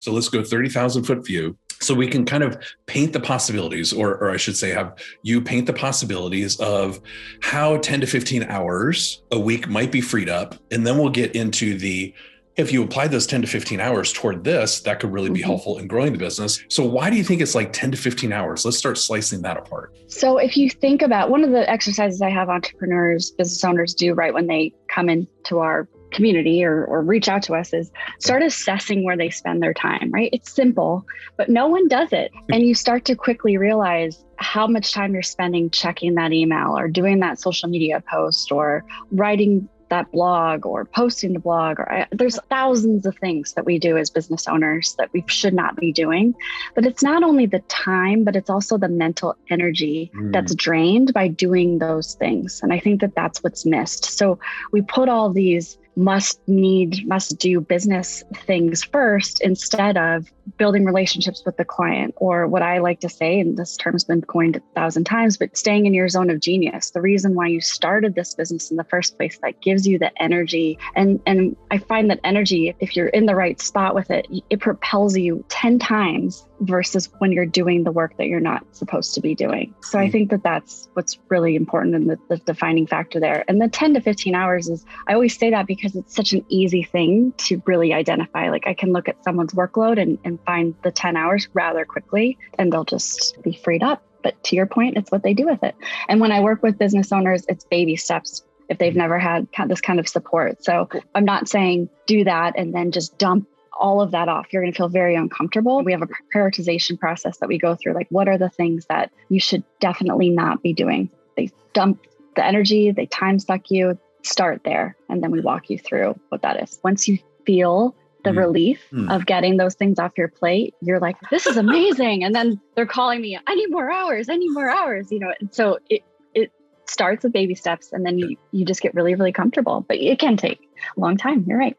So let's go 30,000 foot view. So we can kind of paint the possibilities, or I should say, have you paint the possibilities of how 10 to 15 hours a week might be freed up. And then we'll get into if you apply those 10 to 15 hours toward this, that could really be helpful in growing the business. So why do you think it's like 10 to 15 hours? Let's start slicing that apart. So if you think about one of the exercises I have entrepreneurs, business owners do right when they come into our community or reach out to us is start assessing where they spend their time, right? It's simple, but no one does it. And you start to quickly realize how much time you're spending checking that email or doing that social media post or writing that blog or posting the blog. There's thousands of things that we do as business owners that we should not be doing. But it's not only the time, but it's also the mental energy that's drained by doing those things. And I think that that's what's missed. So we put all these must do business things first instead of building relationships with the client, or what I like to say, and this term's been coined 1,000 times, but staying in your zone of genius. The reason why you started this business in the first place, that gives you the energy. And I find that energy, if you're in the right spot with it, it propels you 10 times versus when you're doing the work that you're not supposed to be doing. So I think that that's what's really important and the defining factor there. And the 10 to 15 hours is, I always say that because it's such an easy thing to really identify. Like I can look at someone's workload and find the 10 hours rather quickly, and they'll just be freed up. But to your point, it's what they do with it. And when I work with business owners, it's baby steps if they've never had this kind of support. So I'm not saying do that and then just dump all of that off. You're going to feel very uncomfortable. We have a prioritization process that we go through. Like, what are the things that you should definitely not be doing? They dump the energy, they time suck you. Start there. And then we walk you through what that is. Once you feel the relief of getting those things off your plate, you're like, this is amazing. And then they're calling me, I need more hours, you know? And so it starts with baby steps, and then you just get really, really comfortable, but it can take a long time. You're right.